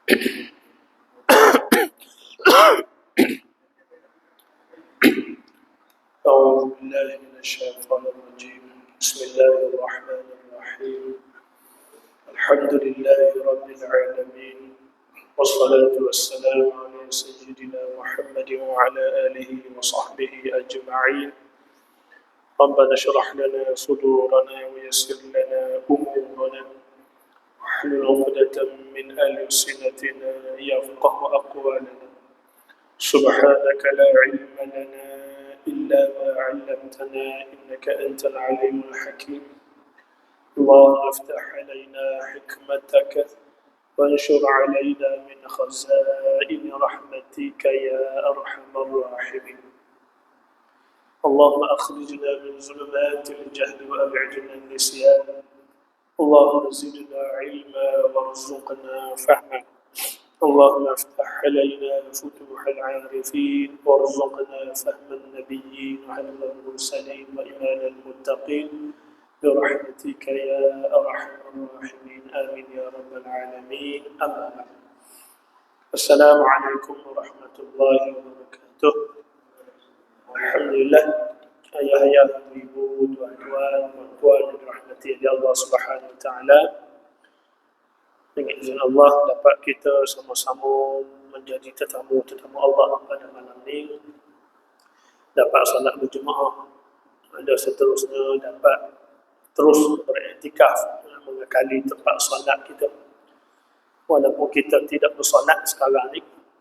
أعوذ بالله من الشيطان الرجيم. بسم الله الرحمن الرحيم. الحمد لله رب العالمين، والصلاة والسلام على سيدنا محمد وعلى آله وصحبه أجمعين. ربنا اشرح لنا صدورنا ويسر لنا أمورنا واحلل عقدة من ألسنتنا يفقه أقوالنا. سبحانك لا علم لنا إلا ما علمتنا إنك أنت العليم الحكيم. اللهم افتح علينا حكمتك وانشر علينا من خزائن رحمتك يا أرحم الراحمين. اللهم أخرجنا من ظلمات الجهل وأبعدنا النسيان. اللهم زدنا علما وارزقنا فهما. اللهم افتح علينا فتوح العارفين وارزقنا فهم النبيين وعلم المرسلين وإيمان المتقين برحمتك يا أرحم الراحمين. آمين يا رب العالمين. أما بعد. السلام عليكم ورحمة الله وبركاته. Alhamdulillah, ayah-ayah, ibu, tuan-tuan, puan-puan yang dirahmati oleh Allah Subhanahu Wa Taala. Dengan izin Allah dapat kita sama-sama menjadi tetamu-tetamu Allah pada malam ini. Dapat solat berjemaah, dan seterusnya dapat terus beriktikaf mengekali tempat solat kita. Walaupun kita tidak bersolat sekarang ni,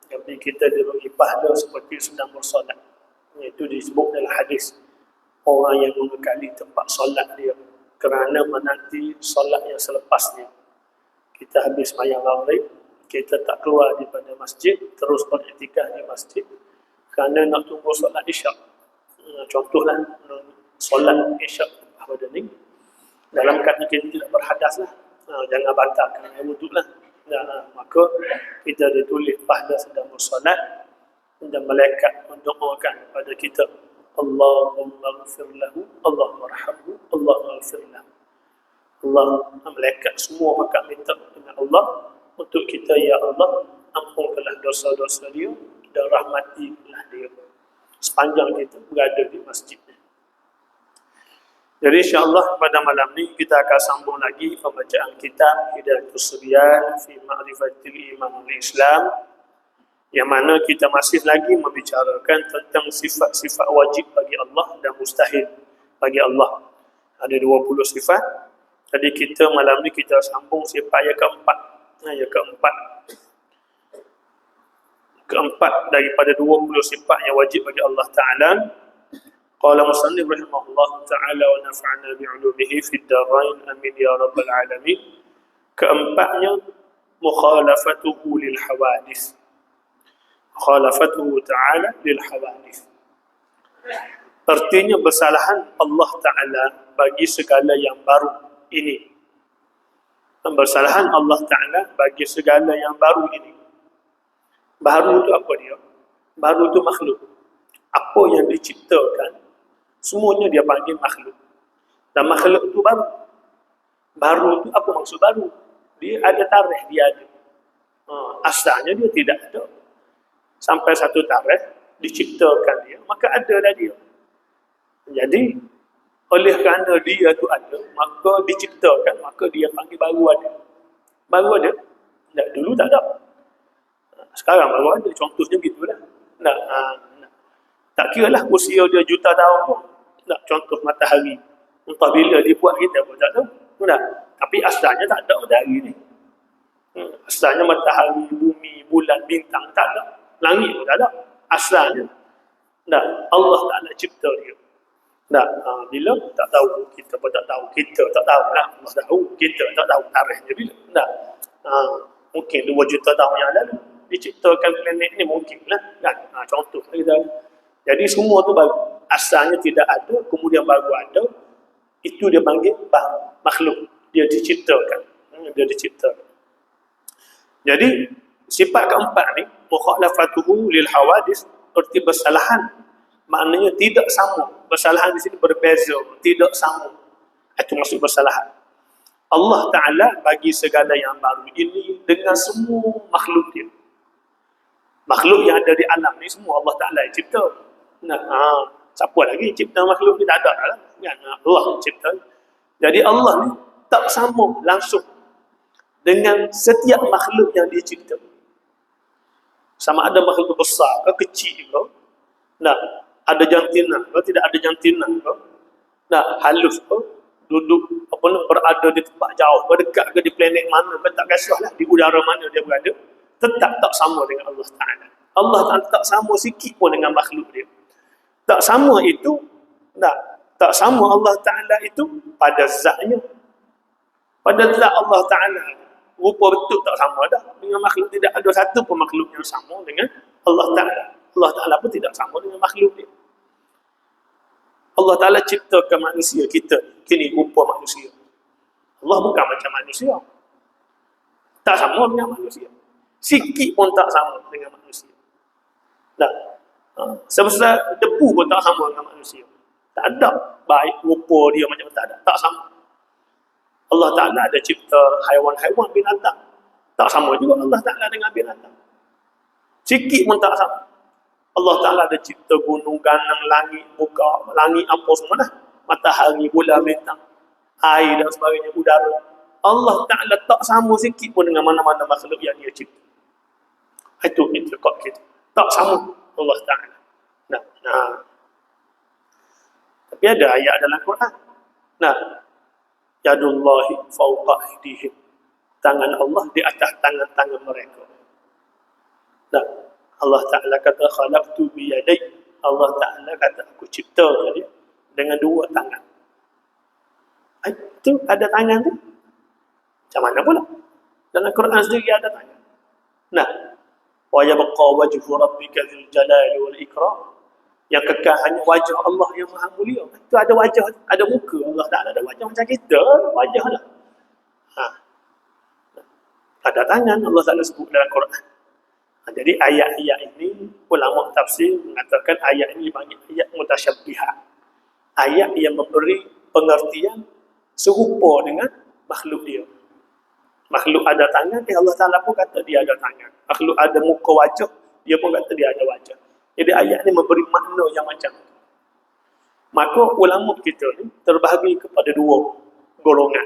tapi kita diberi pahala seperti sedang bersolat. Itu disebut dalam hadis, orang yang mengekali tempat solat dia kerana menanti solat yang selepasnya. Kita habis sembahyang maghrib, kita tak keluar daripada masjid, terus beriktikaf di masjid kerana nak tunggu solat isyak. Contohlah solat isyak pada ni dalam keadaan kita tidak berhadas lah, jangan batalkan wuduk lah. Maka kita ditulis pahala sedang bersolat dan malaikat mendoakan kepada kita, Allahumma ghfir lahu, Allahumma arhamhu, Allahumma ghfir lahu. Allah, malaikat semua akan minta dengan Allah untuk kita, ya Allah, ampunkanlah dosa-dosa dia dan rahmatilah dia sepanjang kita berada di masjid. Jadi insya-Allah pada malam ni kita akan sambung lagi pembacaan kitab Hidayatus Subyan fi Ma'rifatil Iman wal Islam, yang mana kita masih lagi membicarakan tentang sifat-sifat wajib bagi Allah dan mustahil bagi Allah. Ada 20 sifat. Jadi kita malam ni kita sambung sifat yang keempat. Keempat daripada 20 sifat yang wajib bagi Allah Ta'ala. Qala musannif rahimahullah ta'ala wa nafa'na bi'ulumihi fid darain amin ya rabbal alamin. Keempatnya mukhalafatuhu lil hawadith. Mukhalafatuhu ta'ala lil hawadith. Artinya bersalahan Allah Ta'ala bagi segala yang baru ini. Bersalahan Allah Ta'ala bagi segala yang baru ini. Baru itu apa dia? Baru itu makhluk. Apa yang diciptakan, semuanya dia panggil makhluk. Dan makhluk itu baru. Baru itu apa maksud baru? Dia ada tarikh, dia ada. Asalnya dia tidak ada. Sampai satu tarikh diciptakan dia, maka adalah dia. Jadi oleh kerana dia tu ada, maka diciptakan, maka dia panggil baru ada. Baru ada? Tak, dulu tak ada. Sekarang baru ada. Contohnya begitulah. Tak kira lah usia dia juta tahun pun. Tak, contoh matahari. Entah bila dia buat kita pun tak tahu. Tapi asalnya tak ada matahari ni. Asalnya matahari, bumi, bulan, bintang tak ada. Langit pun tak ada. Asalnya. Allah Ta'ala cipta dia. Bila tak tahu, kita pun tak tahu. Kita tak tahu lah. Allah tahu, kita tak tahu tarikhnya bila. Mungkin 2 juta tahun yang lalu diciptakan planet ni, mungkin lah. Contoh kita. Jadi semua tu baru. Asalnya tidak ada, kemudian baru ada. Itu dia panggil makhluk. Dia diciptakan. Jadi sifat keempat ni, mukhalafatuhu lil hawadith, erti bersalahan. Maknanya tidak sama. Bersalahan di sini berbeza, tidak sama. Itu maksud bersalahan. Allah Ta'ala bagi segala yang baru ini dengan semua makhluk dia. Makhluk yang ada di alam ni semua Allah Ta'ala yang cipta. Nah, siapa lagi cipta makhluk ni? Tak ada lah. Kan? Allah yang cipta. Jadi Allah ni tak sama langsung dengan setiap makhluk yang dia cipta. Sama ada makhluk besar ke kecil ke. Nah, ada jantina ke tidak ada jantina ke. Nah, halus ke, duduk berada di tempat jauh, berdekat ke di planet mana ke, tak kisahlah di udara mana dia berada, tetap tak sama dengan Allah Ta'ala. Allah Ta'ala tak sama sikit pun dengan makhluk dia. Tak sama itu, tak sama Allah Ta'ala itu pada zatnya. Pada zat Allah Ta'ala, rupa bentuk tak sama dah. Dengan makhluk tidak ada satu pun makhluk yang sama dengan Allah Ta'ala. Allah Ta'ala pun tidak sama dengan makhluk dia. Allah Ta'ala ciptakan manusia kita, kini rupa manusia. Allah bukan macam manusia. Tak sama dengan manusia. Sikit pun tak sama dengan manusia. Sebesar debu pun tak sama dengan manusia. Tak ada baik rupa dia macam tak sama. Allah Ta'ala ada cipta haiwan-haiwan binatang. Tak sama juga Allah Ta'ala dengan binatang. Sikit pun tak sama. Allah Ta'ala ada cipta gunung, ganang, langit, buka, langit apa semua dah. Matahari, bulan, bintang, air dan sebagainya, udara. Allah Ta'ala tak sama sikit pun dengan mana-mana makhluk yang dia cipta. Itu intiqad kita. Tak sama Allah Ta'ala. Tapi ada ayat dalam Quran. Yadullahi fawqa aydihim. Tangan Allah di atas tangan-tangan mereka. Allah Ta'ala kata khalaqtu biyadai. Allah Ta'ala kata aku cipta dia dengan dua tangan. Itu ada tangan tu. Macam mana pula? Dalam Quran sendiri ada tangan. Wa yabqa wajhu rabbika dzul jalali wal ikram. Yang kekal hanya wajah Allah yang maha mulia. Itu ada wajah, ada muka. Allah Ta'ala ada wajah macam kita, wajah lah. Ada tangan Allah Ta'ala sebut dalam Quran. Jadi ayat-ayat ini ulama tafsir mengatakan ayat ini banyak ayat mutasyabbihah. Ayat yang memberi pengertian serupa dengan makhluk dia. Makhluk ada tangan, Allah Ta'ala pun kata dia ada tangan. Makhluk ada muka wajah, dia pun kata dia ada wajah. Jadi ayat ini memberi makna yang macam itu. Maka ulama kita ni terbahagi kepada dua golongan.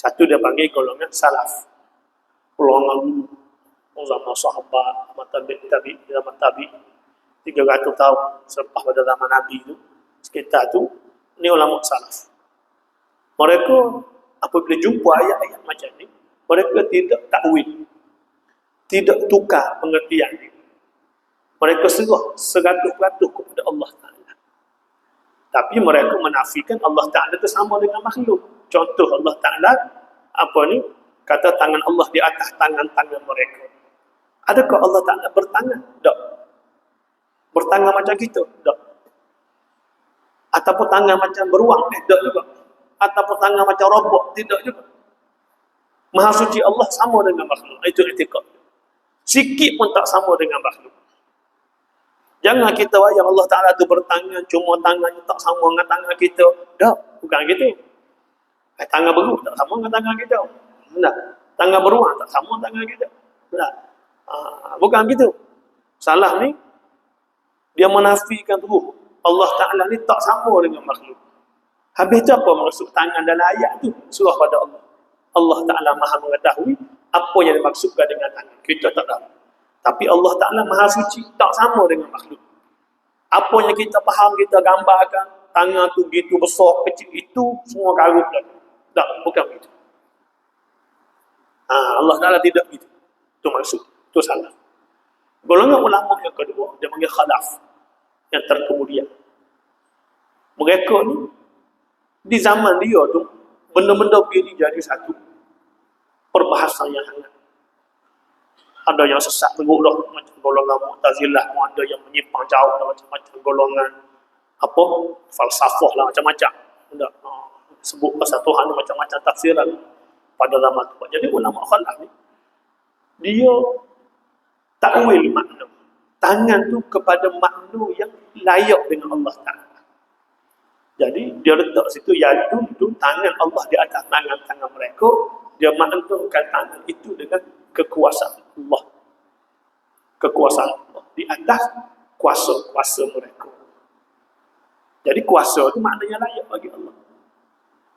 Satu dia panggil golongan salaf. Golongan zaman sahabat, zaman tabi 300 tahun selepas pada zaman Nabi itu, sekitar tu, ni ulama salaf. Mereka apabila jumpa ayat-ayat macam ni, mereka tidak takwil, tidak tukar pengertian ni. Mereka serah 100% kepada Allah Ta'ala. Tapi mereka menafikan Allah Ta'ala itu sama dengan makhluk. Contoh Allah Ta'ala, kata tangan Allah di atas tangan-tangan mereka. Adakah Allah Ta'ala bertangan? Tak. Bertangan macam kita? Tak. Ataupun tangan macam beruang? Tak juga. Ataupun tangan macam robot? Tidak juga. Maha suci Allah sama dengan makhluk. Itu i'tiqad. Sikit pun tak sama dengan makhluk. Jangan kita wayang Allah Ta'ala itu bertangan, cuma tangannya tak sama dengan tangan kita. Tak, bukan gitu. Tangan beruang tak sama dengan tangan kita. Tangan beruang tak sama dengan tangan kita. Bukan gitu. Salah ni, dia menafikan ruh. Allah Ta'ala ni tak sama dengan makhluk. Habis tu apa maksud tangan dalam ayat tu? Surah pada Allah. Allah Ta'ala maha mengetahui apa yang dimaksudkan dengan tangan. Kita tak tahu. Tapi Allah Ta'ala maha suci, tak sama dengan makhluk. Apa yang kita faham, kita gambarkan, tangan tu gitu besar, kecil, itu semua karut lagi. Tak, bukan begitu. Allah Ta'ala tidak begitu. Itu maksud. Itu salah. Golongan ulama yang kedua, dia panggil khalaf. Yang terkemudian. Mereka ni, di zaman dia tu, benda-benda begini jadi satu perbahasan yang hangat. Ada yang sesat tergolong macam golongan Mu'tazilah, ada yang menyimpang jauh macam-macam golongan falsafah lah macam-macam. Sebut pasal Tuhan macam-macam tafsiran pada zaman tu. Jadi ulama khalaf ni dia takwil makna tangan tu kepada makna yang layak dengan Allah Ta'ala. Jadi dia letak situ yadu itu tangan Allah di atas tangan-tangan mereka. Dia menentukan tangan itu dengan kekuasaan Allah. Kekuasaan Allah di atas kuasa-kuasa mereka. Jadi kuasa itu maknanya layak bagi Allah.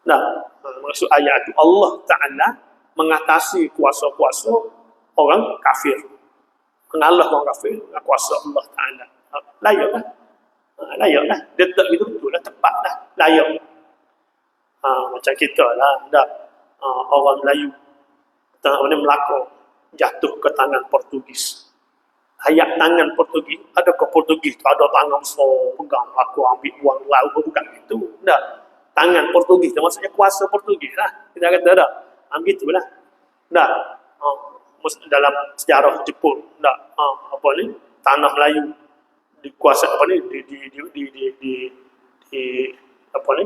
Nah, maksud ayat itu Allah Ta'ala mengatasi kuasa-kuasa orang kafir. Mengalah orang kafir dengan kuasa Allah Ta'ala. Layak lah. Layak lah. Dia tak itu betul lah, tepat lah. Layak. Macam kita lah. Orang Melayu Melaka jatuh ke tangan Portugis. Ayat tangan Portugis, adakah Portugis tu ada tangan besar pegang aku ambil buang laut, bukan itu. Tak. Tangan Portugis tu maksudnya kuasa Portugis lah. Kita kata tak. Gitulah. Tak. Dalam sejarah Jepun, tak. Apa ni? Tanah Melayu dikuasai apa ni? Apa ni?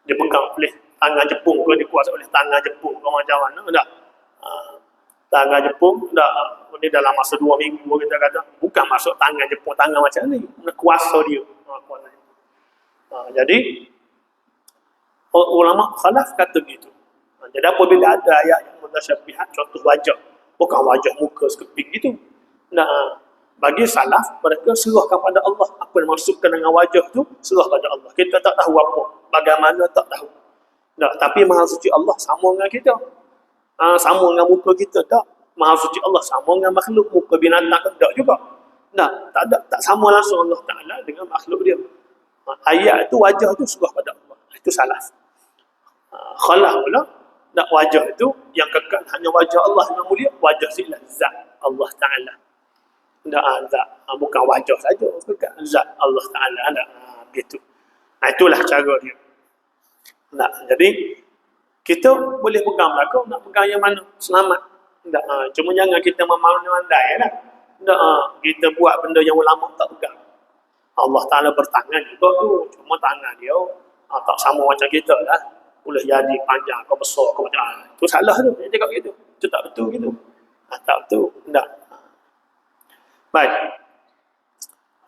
Dipegang oleh tangan Jepun ke dikuasai oleh tangan Jepun ke macam mana? Tak. Tangan Jepun ini dalam masa 2 minggu kita kata bukan masuk tangan Jepun, tangan macam ni kuasa dia. Jadi ulama khalaf kata gitu. Jadi apabila ada ayat yang mutasyabihat, contoh wajah, bukan wajah muka sekeping gitu. Nah, bagi salaf mereka serahkan pada Allah. Apa yang maksudkan dengan wajah tu serah pada Allah. Kita tak tahu apa, bagaimana tak tahu. Nah, tapi Maha Suci Allah sama dengan kita. Sama dengan muka kita tak. Maha Suci Allah sama dengan makhluk, muka binatang tak juga. Nah, tak sama langsung Allah Ta'ala dengan makhluk dia. Ayat tu wajah tu serah pada Allah. Itu salaf. Khalaf pula nak wajah itu yang kekal hanya wajah Allah yang mulia, wajah sila zat Allah Ta'ala. Tak zat, bukan wajah saja, kekal zat Allah Ta'ala. Gitu. Itulah cara dia. Nah, jadi kita boleh pegang belakang, nak pegang yang mana selamat. Cuma jangan kita memandai lah. Kita buat benda yang ulama tak pegang. Allah Ta'ala bertangan juga tu, cuma tangan dia tak sama macam kita lah. Boleh jadi panjang ke besar ke macam itu salah tu. Dia cakap gitu. Itu tak betul gitu. Tak betul. Tak. Baik.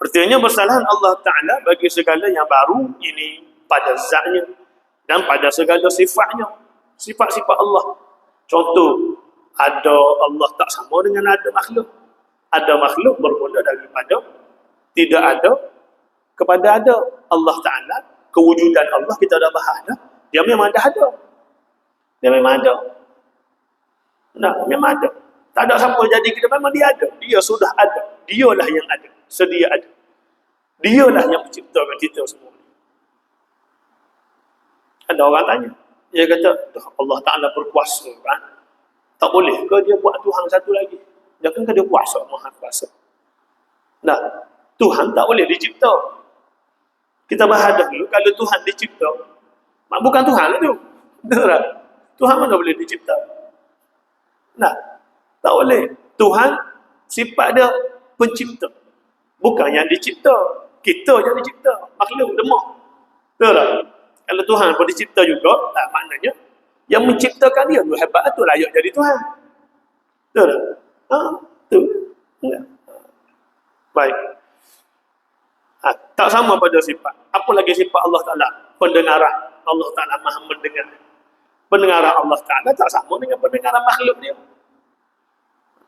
Artinya bersalahan Allah Ta'ala bagi segala yang baru ini pada zatnya dan pada segala sifatnya. Sifat-sifat Allah. Contoh, ada Allah tak sama dengan ada makhluk. Ada makhluk bermula daripada tidak ada kepada ada. Allah Ta'ala, kewujudan Allah kita dah bahas dah. Dia memang dah ada. Dia memang ada. Nah, memang ada. Tak ada siapa jadi kita, memang dia ada. Dia sudah ada. Dialah yang ada. Sedia ada. Dialah yang menciptakan kita semua. Ada orang tanya. Dia kata, Allah Ta'ala berkuasa kan? Tak boleh ke dia buat Tuhan satu lagi? Dia kan dia kuasa, maha kuasa. Nah, Tuhan tak boleh dicipta. Kita bahas dulu, kalau Tuhan dicipta, bukan Tuhan itu. Betul. Tuhan mana boleh dicipta? Nah, tak boleh. Tuhan sifat dia pencipta. Bukan yang dicipta. Kita yang dicipta. Makhluk lemah. Betul. Kalau Tuhan pun dicipta juga, maknanya yang menciptakan dia tu hebat tu layak jadi Tuhan. Betul. Betul. Baik. Tak sama pada sifat. Apa lagi sifat Allah Ta'ala? Pendengaran. Allah Ta'ala maha mendengar. Pendengaran Allah Ta'ala tak sama dengan pendengaran makhluk dia.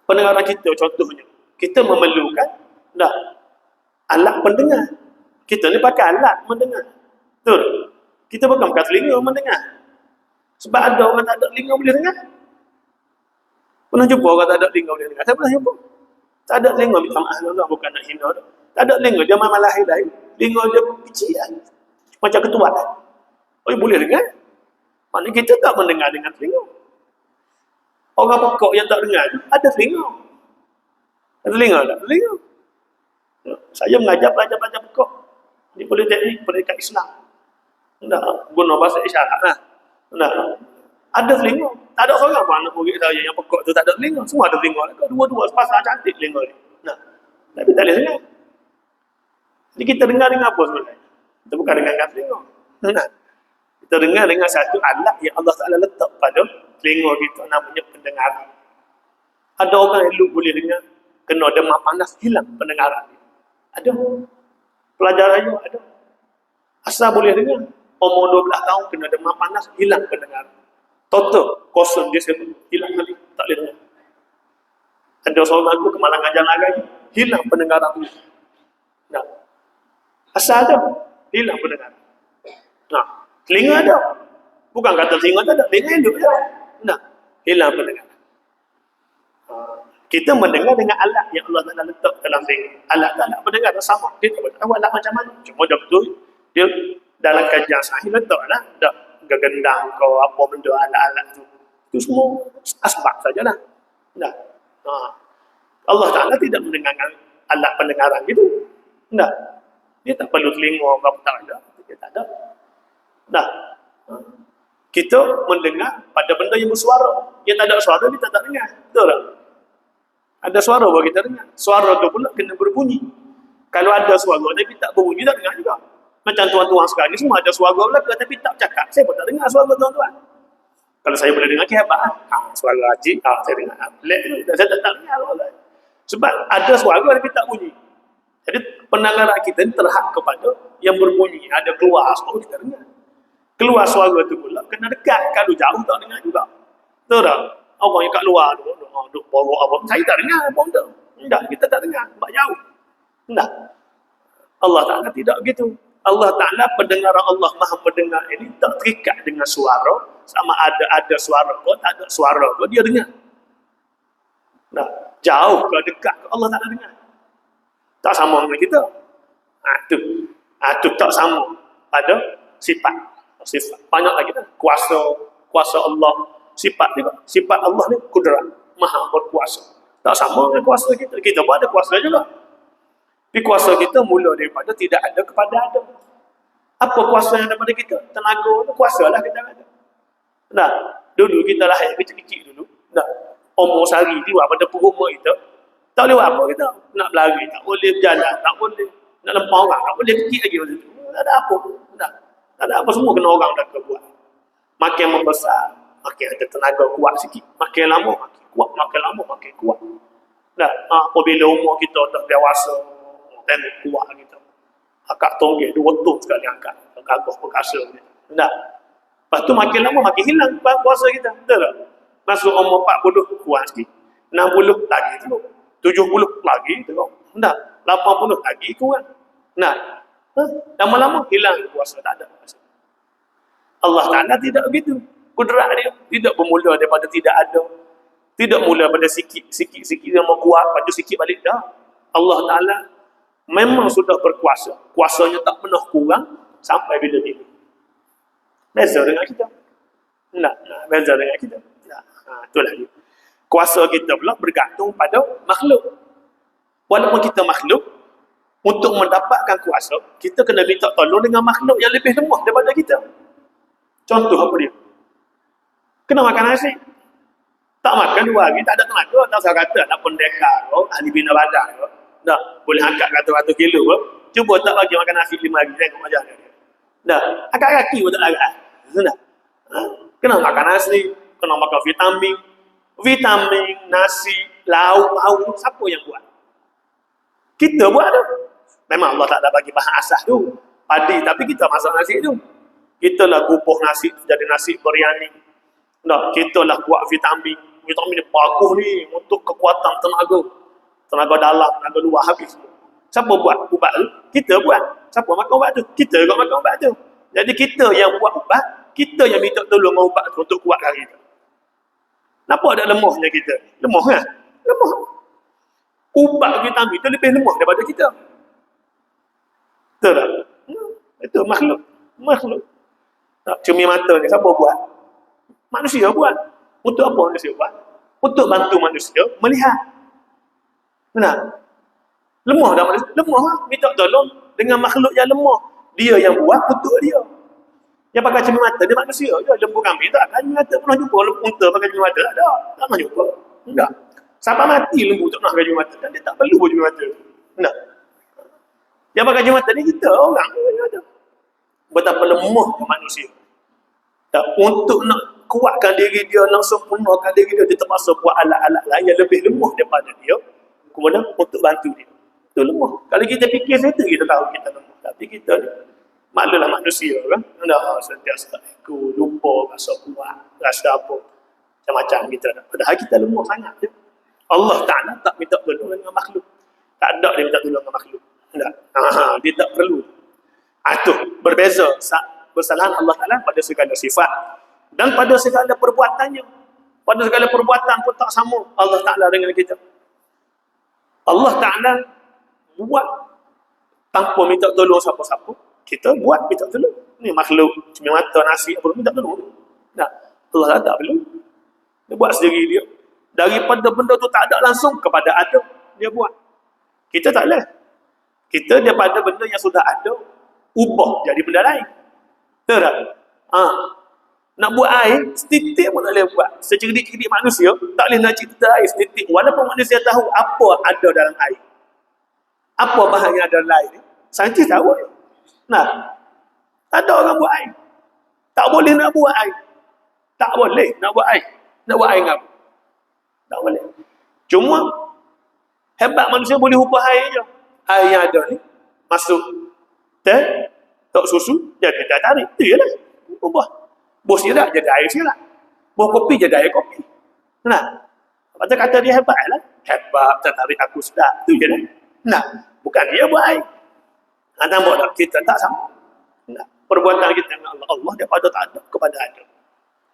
Pendengaran kita contohnya, kita memerlukan alat pendengar. Kita ni pakai alat mendengar. Betul? Kita bukan pakai telinga mendengar. Sebab ada orang tak ada telinga boleh dengar. Pernah jumpa orang tak ada telinga boleh dengar? Saya pernah jumpa. Tak ada telinga, minta maaf Allah, bukan nak hina. Tak ada telinga, dia memang lahir-lahir. Telinga dia kecil. Macam ketua. Boleh dengar? Maknanya kita tak mendengar dengan telinga. Orang pekak yang tak dengar ada telinga. Ada telinga tak? Telinga. Saya mengajar pelajar-pelajar pekak di Politeknik Pendidikan Islam. Guna bahasa isyarat lah. Ada telinga. Tak ada seorang pun anak murid saya yang pekak tu tak ada telinga. Semua ada telinga. Dua-dua sepasang cantik telinga ni. Tapi tak boleh dengar. Jadi kita dengar dengan apa sebenarnya? Kita bukan dengar dengan telinga. Kita dengar dengan satu alat yang Allah Ta'ala letak pada telinga kita, namanya pendengaran. Ada orang yang boleh dengar, kena demam panas, hilang pendengaran. Ada. Pelajar raya ada. Asal boleh dengar. umur 12 tahun kena demam panas, hilang pendengaran. Total, kosong dia hilang kali, tak boleh dengar. Ada seorang aku kemalang ajar lagi, hilang pendengaran tu. Nah, asal ada, hilang pendengaran. Nah, telinga ada. Bukan kata telinga tak ada, telinga hidup je. Nah, hilang pendengaran. Kita mendengar dengan alat yang Allah Ta'ala letak dalam telinga. Alat tak nak mendengar sama. Kita tak tahu alat macam mana. Cuma dia betul, dia dalam kajian sahih letaklah. Tak gegendang kau apa benda alat-alat tu. Itu semua asbab sajalah. Nah, Allah Ta'ala tidak mendengarkan alat pendengaran gitu. Nah, dia tak perlu telinga apa tak ada. Dia tak ada. Nah, kita mendengar pada benda yang bersuara. Yang tak ada suara, kita tak dengar. Betul tak? Ada suara baru kita dengar. Suara tu pula kena berbunyi. Kalau ada suara tapi tak berbunyi, tak dengar juga. Macam tuan-tuan sekarang ni semua ada suara belaka tapi tak cakap. Saya pun tak dengar suara tuan-tuan. Kalau saya boleh dengar, hebat. Suara Haji, saya dengar. Saya tak dengar. Sebab ada suara tapi tak bunyi. Jadi pendengaran kita terhad kepada yang berbunyi. Ada keluar suara kita dengar. Keluar suara tu pula kena dekat. Kalau jauh tak dengar juga. Betul tak? Orang yang kat luar tu, duk borok apa. Saya tak dengar apa benda. Tak, kita tak dengar. Sebab jauh. Tak. Allah Ta'ala tidak begitu. Allah Ta'ala pendengaran Allah Maha mendengar ini tak terikat dengan suara. Sama ada suara ke, tak ada suara ke, dia dengar. Tak. Jauh ke, dekat ke, Allah Ta'ala dengar. Tak sama dengan kita. Itu tak sama pada sifat. Banyak lagi kan. Kuasa Allah. Sifat juga. Sifat Allah ni kudrat. Maha berkuasa. Tak sama dengan kuasa kita. Kita pun ada kuasa juga. Tapi kuasa kita mula daripada tidak ada kepada ada. Apa kuasa yang ada pada kita? Tenaga tu kuasa lah kita ada. Nah, dulu kita lahir kecil-kecil dulu. Nah, umur sehari keluar pada perut mak kita. Tak boleh buat apa kita. Nak berlari, tak boleh berjalan, tak boleh. Nak lempar orang, tak boleh kecil lagi masa tu. Tak ada apa. Tak ada apa, semua kena orang dah buat. Makin membesar, makin ada tenaga kuat sikit. Makin lama, makin kuat. Makin lama, makin kuat. Nah, apabila umur kita dah dewasa, dan kuat kita. Akak tonggek 2 ton sekali angkat. Gagah perkasa. Nah, lepas tu makin lama, makin hilang kuasa kita. Betul tak? Masuk umur 40, kuat sikit. 60 lagi tu. 70 lagi tu. Nah, 80 lagi kuat. Nah, lama-lama hilang kuasa. Tak ada kuasa. Allah Ta'ala tidak begitu. Kudrat dia tidak bermula daripada tidak ada. Tidak mula pada sikit yang mau kuat, lepas tu sikit balik dah. Allah Ta'ala memang sudah berkuasa. Kuasanya tak pernah kurang sampai bila ini. Beza dengan kita. Beza dengan kita. Itulah dia. Kuasa kita pula bergantung pada makhluk. Walaupun kita makhluk, untuk mendapatkan kuasa, kita kena minta tolong dengan makhluk yang lebih lemah daripada kita. Contoh apa dia? Kena makan nasi. Tak makan 2 hari, tak ada tenaga. Tak saya kata, nak pendekar, ahli bina badan. Tak, boleh angkat ratus-ratus kilo. Cuba tak bagi makan nasi 5 hari, tengok macam mana. Tak, angkat kaki pun tak larat. Kena makan nasi, kena makan vitamin. Vitamin, nasi, lauk, siapa yang buat? Kita buat tu. Memang Allah tak ada bagi bahan asas tu. Padi, tapi kita masak nasi tu. Kita lah gupuh nasi jadi nasi biryani. Nah, kita lah buat vitamin. Vitamin ni bagus ni untuk kekuatan tenaga. Tenaga dalam, tenaga luar habis. Siapa buat ubat tu? Kita buat. Siapa makan ubat tu? Kita juga makan ubat tu. Jadi kita yang buat ubat, kita yang minta tolong ubat tu untuk kuat hari tu. Kenapa ada lemahnya kita? Lemah kan? Lemah. Ubat vitamin tu lebih lemah daripada kita. Betul tak? Itu makhluk. Cermin mata ni siapa buat? Manusia buat. Untuk apa manusia buat? Untuk bantu manusia melihat. Benar? Lemah dah manusia. Lemah lah. Minta tolong dengan makhluk yang lemah. Dia yang buat untuk dia. Yang pakai cermin mata, dia manusia je. Lembu kambing tak ada cermin mata. Pernah jumpa unta pakai cermin mata? Tak ada. Tak pernah jumpa. Enggak. Sampai mati lembu tak pernah pakai cermin mata. Dan dia tak perlu cermin mata. Enggak. Yang pakai cermin mata ni kita orang. Betapa lemah manusia. Tak, untuk nak kuatkan diri dia, nak sempurnakan diri dia, dia terpaksa buat alat-alat lain yang lebih lemah daripada dia. Kemudian untuk bantu dia. Itu lemah. Kalau kita fikir settle, kita tahu kita lemah. Tapi kita ni Maklumlah manusia kan. Dah sentiasa aku lupa rasa kuat, rasa apa. Macam-macam kita. Padahal kita lemah sangat je. Allah Ta'ala tak minta tolong dengan makhluk. Tak ada dia minta tolong dengan makhluk. Tak. Dia tak perlu. Itu berbeza bersalahan Allah Ta'ala pada segala sifat dan pada segala perbuatannya. Pada segala perbuatan pun tak sama Allah Ta'ala dengan kita. Allah Ta'ala buat tanpa minta tolong siapa-siapa. Kita buat minta tolong. Ni makhluk cumi mata nasi apa minta tolong. Nah, Allah Ta'ala tak perlu. Dia buat sendiri dia. Daripada benda tu tak ada langsung kepada ada, dia buat. Kita tak boleh. Kita daripada benda yang sudah ada, ubah jadi benda lain. Betul tak? Nak buat air, setitik pun tak boleh buat. Secerdik-cerdik manusia, tak boleh nak cipta air setitik. Walaupun manusia tahu apa ada dalam air. Apa bahan yang ada dalam air ni. Saintis tahu. Nah, tak ada orang buat air. Tak boleh nak buat air. Tak boleh nak buat air. Nak buat air apa? Tak boleh. Cuma, hebat manusia boleh ubah air je. Air yang ada ni, masuk teh, tok susu, jadi dah tarik. Itu je lah. Ubah. Bos sirat jadi air sirat. Bos kopi jadi air kopi. Nah, kata dia hebat lah. Hebat, tertarik aku sedap. Itu je lah. Nah, bukan dia buat air. Nampak tak? Kita tak sama. Nah, perbuatan kita dengan Allah. Allah daripada tak ada kepada ada.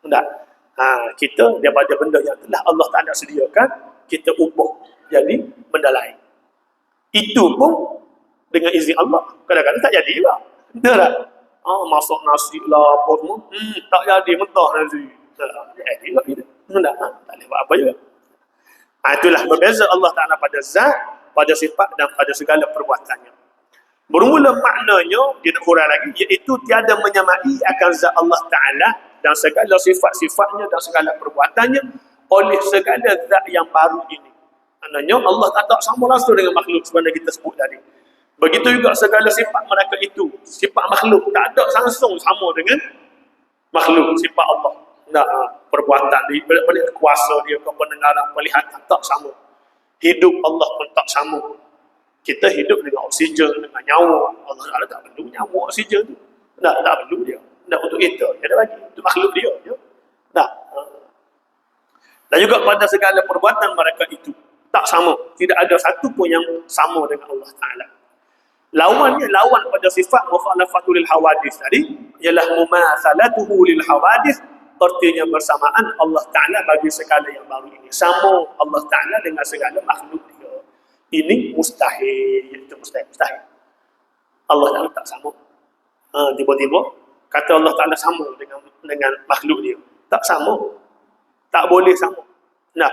Nah, kita daripada benda yang telah Allah Ta'ala sediakan, kita ubah jadi benda lain. Itu pun dengan izin Allah. Kadang-kadang tak jadi juga. Betul tak? Masak nasi lah, apa semua. Tak jadi, mentah nasi. Tak jadi juga kita. Tak boleh buat apa juga. Itulah berbeza Allah Ta'ala pada zat, pada sifat dan pada segala perbuatannya. Bermula maknanya, dia nak huraikan lagi, iaitu tiada menyamai akan zat Allah Ta'ala dan segala sifat-sifatnya dan segala perbuatannya oleh segala zat yang baru ini. Maknanya Allah tak sama langsung dengan makhluk sebenarnya kita sebut tadi. Begitu juga segala sifat mereka itu, sifat makhluk tak ada langsung sama dengan makhluk, sifat Allah. Nah, perbuatan dia, kuasa dia, pendengaran, penglihatan tak sama. Hidup Allah pun tak sama. Kita hidup dengan oksigen, dengan nyawa. Allah Ta'ala tak perlu nyawa oksigen tu. Tak perlu dia. Tak untuk kita. Dia ada bagi. Untuk makhluk dia. Tak. Dan juga pada segala perbuatan mereka itu tak sama. Tidak ada satu pun yang sama dengan Allah Ta'ala. Lawannya, lawan pada sifat mukhalafatul lil hawadith tadi ialah mumatsalatuhu lil hawadith, artinya bersamaan Allah Ta'ala bagi segala yang baru ini. Sama Allah Ta'ala dengan segala makhluk dia. Ini mustahil. Itu mustahil. Allah Ta'ala tak sama. Tiba-tiba kata Allah Ta'ala sama dengan makhluk dia. Tak sama. Tak boleh sama. Nah,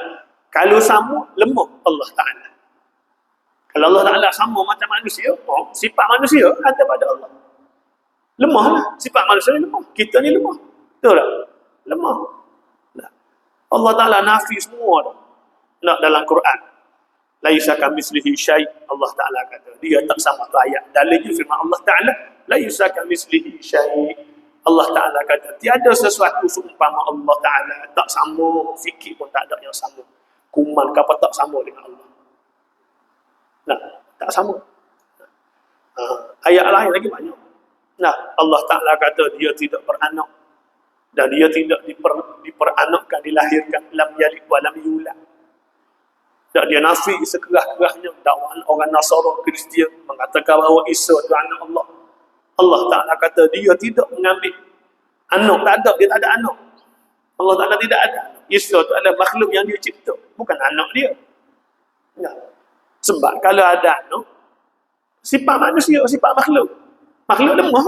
kalau sama, lemah Allah Ta'ala. Kalau Allah Ta'ala sama macam manusia, sifat manusia ada pada Allah. Lemahlah. Sifat manusia ni lemah. Kita ni lemah. Betul tak? Lemah. Nah. Allah Ta'ala nafi semua dah. Nak dalam Quran. Laisa kamitslihi syai'. Allah Ta'ala kata. Dia tak sama tu ayat. Dalilnya firman Allah Ta'ala. Laisa kamitslihi syai'. Allah Ta'ala kata. Tiada sesuatu seumpama Allah Ta'ala. Tak sama. Fikir pun tak ada yang sama. Kuman ke apa tak sama dengan Allah. Nah, tak sama. Ayat lain lagi banyak. Nah, Allah Ta'ala kata dia tidak beranak. Dan dia tidak diperanakkan, dilahirkan. Lam yalid wa lam yulad. Dan dia nafi sekerah-kerahnya dakwaan orang Nasara Kristian mengatakan bahawa Isa itu anak Allah. Allah Ta'ala kata dia tidak mengambil anak. Tak ada, dia tak ada anak. Allah Ta'ala tidak ada anak. Isa itu adalah makhluk yang dia cipta. Bukan anak dia. Ya. Sebab kalau ada anak, sifat manusia, sifat makhluk. Makhluk lemah.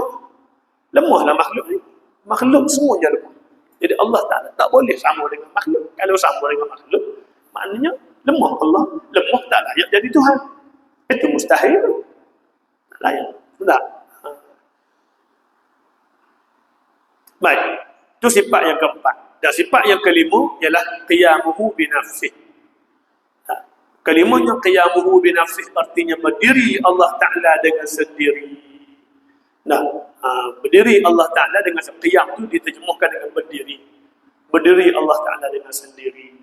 Lemahlah makhluk ni. Makhluk semuanya lemah. Jadi Allah Ta'ala tak boleh sama dengan makhluk. Kalau sama dengan makhluk, maknanya lemah Allah. Lemah tak layak jadi Tuhan. Itu mustahil. Tak layak. Tak. Baik. Itu sifat yang keempat. Dan sifat yang kelima ialah qiyamuhu binafsih. Kelimanya qiyamuhu binafsih artinya berdiri Allah Ta'ala dengan sendiri. Nah, berdiri Allah Ta'ala dengan qiyam itu diterjemahkan dengan berdiri. Berdiri Allah Ta'ala dengan sendiri.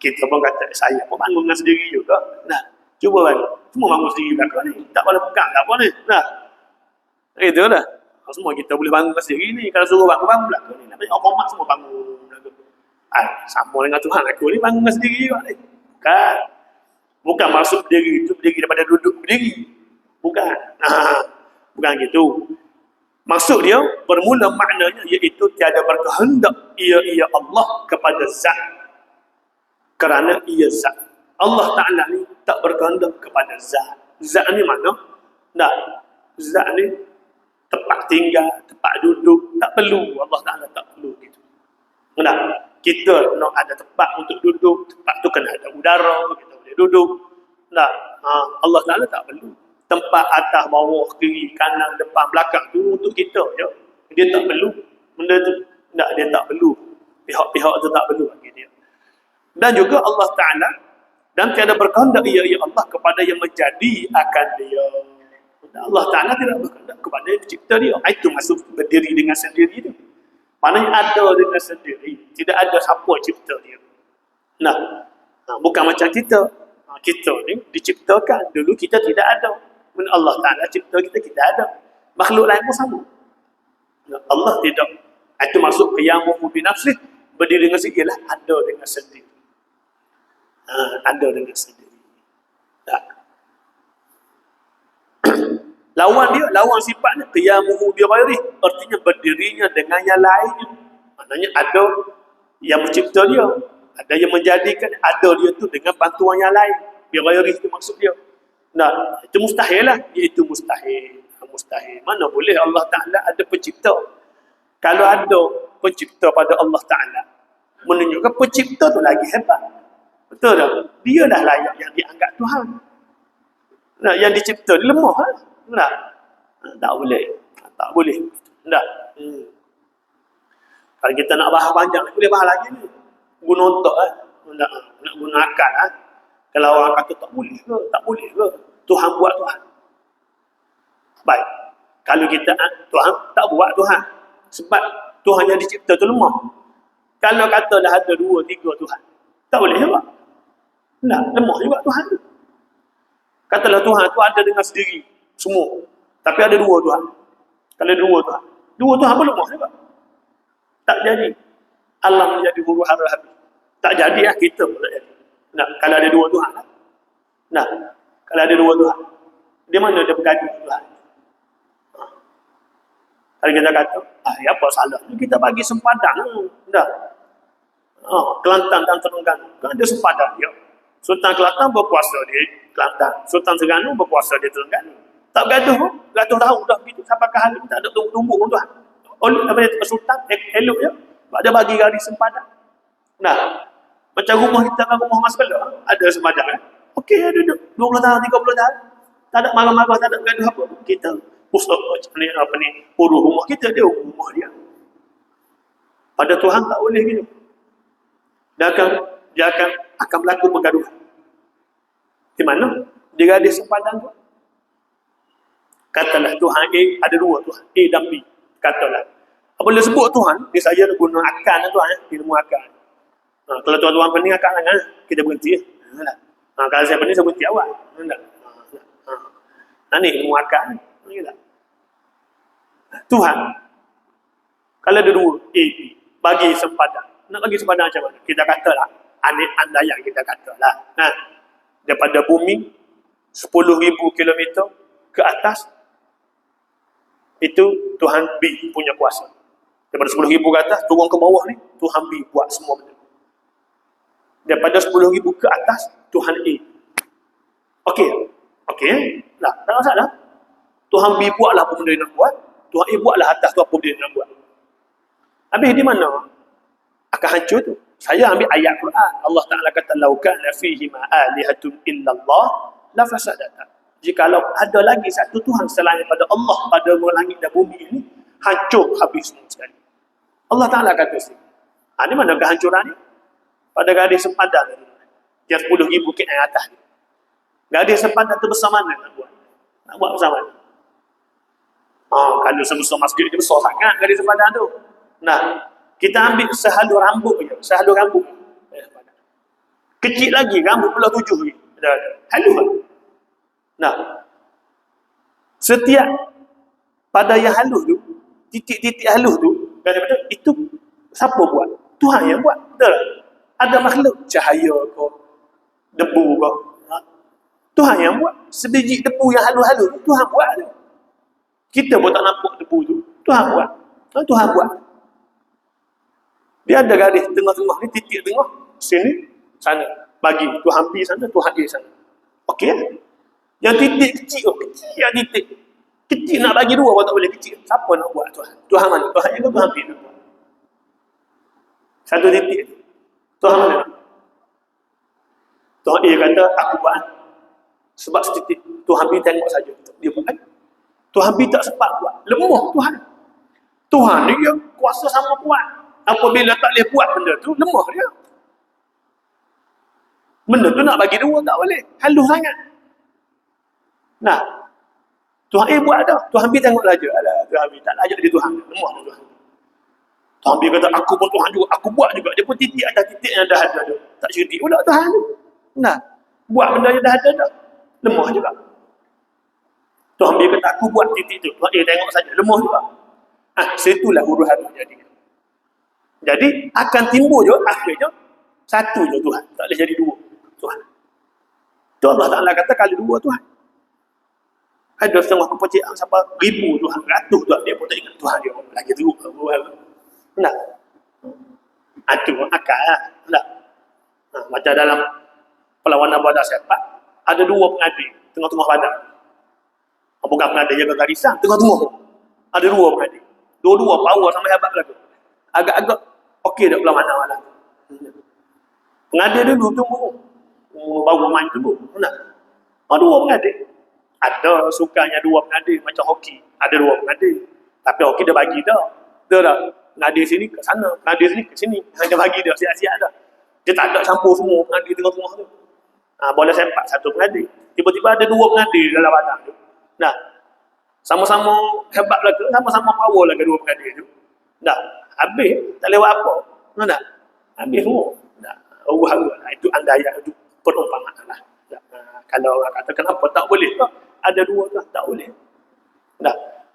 Kita pun kata, saya pun bangun dengan sendiri juga. Nah, cuba kan. Semua bangun sendiri belakang ni. Tak boleh pegang tak apa ni. Nah. Itulah. Semua kita boleh bangun sendiri ni. Kalau suruh bangun belakang ni. Nak banyak orang semua bangun. Sama dengan Tuhan aku ni bangun sendiri juga ni. Bukan. Bukan maksud berdiri itu berdiri daripada duduk berdiri. Bukan. Bukan gitu. Maksud dia, bermula maknanya iaitu tiada berkehendak ia Allah kepada zat. Kerana ia zat. Allah Ta'ala ni tak berkehendak kepada zat. Zat ni mana? Tak. Zat ni tempat tinggal, tempat duduk. Tak perlu. Allah Ta'ala tak perlu gitu. Tak. Kita nak ada tempat untuk duduk. Tempat tu kena ada udara. Kita boleh duduk. Tak. Allah Ta'ala tak perlu. Tempat atas, bawah, kiri, kanan, depan, belakang tu untuk kita je. Dia tak perlu. Benda tu. Tak, dia tak perlu. Pihak-pihak tu tak perlu bagi dia. Dan juga Allah Ta'ala dan tiada berkehendak ia Allah kepada yang menjadi akan dia. Allah Ta'ala tidak berkehendak kepada yang mencipta dia. Itu maksud berdiri dengan sendiri dia. Maknanya ada dengan sendiri. Tidak ada siapa cipta dia. Bukan macam kita. Kita ni diciptakan. Dulu kita tidak ada. Allah Ta'ala cipta kita, kita ada. Makhluk lain pun sama. Allah tidak. Itu maksud qiyamuhu binafsih. Berdiri dengan sendiri ialah ada dengan sendiri. Ada dengan sendiri. Tak. Lawan dia, lawan sifatnya qiyamuhu bi ghairihi, artinya berdirinya dengan yang lainnya. Maknanya ada yang mencipta dia, ada yang menjadikan, ada dia tu dengan bantuan yang lain. Bi ghairihi itu maksud dia. Nah, itu mustahil lah. Itu mustahil. Mustahil. Mana boleh Allah Ta'ala ada pencipta? Kalau ada pencipta pada Allah Ta'ala, menunjukkan pencipta tu lagi hebat. Betul tak? Dia dah layak yang dianggap Tuhan. Nah, yang dicipta dia lemah. Tak? Tak boleh. Tak boleh. Tak. Kalau kita nak bahas panjang, boleh bahas lagi ni. Guna otak lah. Nak guna akal lah. Kalau orang kata tak boleh ke? Tak boleh ke? Tuhan buat Tuhan. Baik. Kalau kita Tuhan tak buat Tuhan. Sebab Tuhan yang dicipta tu lemah. Kalau katalah ada 2, 3 Tuhan. Tak boleh juga. Tak. Lemah juga Tuhan tu. Katalah Tuhan tu ada dengan sendiri. Semua. Tapi ada 2 Tuhan. Kalau 2 Tuhan. 2 Tuhan pun lemah juga. Tak jadi. Alam menjadi huru hara habis. Tak jadi lah kita pun tak jadi. Nah, kalau ada 2 Tuhan. Nah, kalau ada 2 Tuhan. Di mana dia bergaduh Tuhan? Kalau kita kata, apa salah? Kita bagi sempadan. Dah. Kelantan dan Terengganu. Kan ada sempadan dia. Sultan Kelantan berkuasa di Kelantan. Sultan Terengganu berkuasa di Terengganu. Tak bergaduh. Gaduh tahu dah begitu. Sampai ke hari tak ada tumbuk Tuhan. Oleh apa dia Sultan elok je. Dia bagi garis sempadan. Nah, macam rumah kita kan rumah orang sebelah. Ada sempadan kan? Okey, duduk 20 tahun, 30 tahun. Tak ada marah-marah, tak ada gaduh apa. Kita urus rumah kita, dia rumah dia. Pada Tuhan tak boleh gitu. Dia akan berlaku pergaduhan. Di mana? Di garis sempadan tu. Katalah Tuhan A, ada 2 Tuhan, A dan B. Katalah. Apabila sebut Tuhan, dia saya guna akal Tuhan, ilmu akal. Kalau tuan-tuan pening akal kan, kita berhenti. Kalau saya pening, saya berhenti awal. Ni ilmu akal. Tuhan, kalau ada 2 A, B, bagi sempadan. Nak bagi sempadan macam mana? Kita katalah, andaian kita katalah. Daripada bumi, 10,000 kilometer ke atas, itu Tuhan B punya kuasa. Daripada 10,000 ke atas, turun ke bawah ni, Tuhan B buat semua benda. Daripada 10,000 ke atas, Tuhan A. Okey. Tak masalah. Tuhan B buatlah apa benda dia nak buat. Tuhan A buatlah atas tu apa benda dia nak buat. Habis di mana akan hancur tu? Saya ambil ayat Quran. Allah Ta'ala kata, "Laukan la fihi ma alihatun illallah la fasadata." Jikalau ada lagi satu Tuhan selain daripada Allah pada langit dan bumi ini, hancur habis semua sekali. Allah Ta'ala kata sini. Ini mana kehancuran ni? Pada gadis sempadan yang 10,000 km yang atas ni. Gadis sempadan tu besar mana nak buat? Nak buat besar mana? Kalau sebesar masjid dia besar sangat gadis sempadan tu. Nah, kita ambil sehalur rambut je. Sehalur rambut. Kecil lagi, rambut belah 7 ni. Halus. Nah, setiap pada yang halus tu, titik-titik halus tu, kata itu siapa buat? Tuhan yang buat. Betul? Ada makhluk cahaya ke, debu ke. Tuhan yang buat. Sebiji debu yang halus-halus tu Tuhan buat tu. Kita pun tak nampak debu tu. Tuhan buat. Tuhan buat. Dia ada garis tengah-tengah ni, titik tengah. Sini, sana. Bagi Tuhan B sana, Tuhan A sana. Okey? Yang titik kecil tu, kecil yang titik. Kecil nak bagi dua pun tak boleh kecil. Siapa nak buat Tuhan? Tuhan mana? Tuhan yang ke Tuhan B nak buat? Satu titik. Tuhan mana? Tuhan A kata, aku buat. Sebab setitik. Tuhan B tengok saja. Dia buat. Tuhan B tak sempat buat. Lemah Tuhan. Tuhan ni dia kuasa sama kuat. Apabila tak boleh buat benda tu, lemah dia. Benda tu nak bagi dua tak boleh. Halus sangat. Nah, Tuhan A buat dah. Tuhan B tengok saja. Alah, Tuhan B tak ajak dia Tuhan. Lemah dia Tuhan. Tuhan B kata, aku pun Tuhan juga. Aku buat juga. Dia pun titik ada titik yang dah ada. Tak cerita pula Tuhan tu. Nah, buat benda yang dah ada dah. Lemah juga. Tuhan B kata, aku buat titik tu. Tuhan A tengok saja. Lemah juga. Situlah huru-hara jadi. Jadi, akan timbul je akhirnya satu je Tuhan. Tak boleh jadi dua Tuhan. Tu Allah Ta'ala kata kalau dua Tuhan. Ada setengah kepercayaan sampai ribu Tuhan, ratus Tuhan. Dia pun tak ingat Tuhan dia. Lagi tu. Nah. Itu akal lah. Nah. Macam dalam perlawanan badan sepak, ada dua pengadil tengah-tengah badan. Bukan pengadil jaga garisan, tengah-tengah. Ada dua pengadil. Dua-dua power sampai hebat lagi. Agak-agak okey dah perlawanan malam. Pengadil dulu tunggu. Baru main tunggu. Nak. Dua pengadil. Ada sukanya dua pengadil macam hoki. Ada dua pengadil. Tapi hoki dia bagi dah. Dia dah. Pengadil sini ke sana. Pengadil sini ke sini. Dia bagi dah. Siap-siap dah. Dia tak ada campur semua pengadil tengah-tengah tu. Bola sepak satu pengadil. Tiba-tiba ada dua pengadil dalam badan tu. Nah. Sama-sama hebat lagi. Sama-sama power lagi dua pengadil tu. Dah. Habis. Tak lewat apa. Tak? Habis semua. Dah. Itu andaian. Itu perumpamaan lah. Kalau orang kata kenapa tak boleh tak? Ada dua Tuhan, tak boleh. Nah,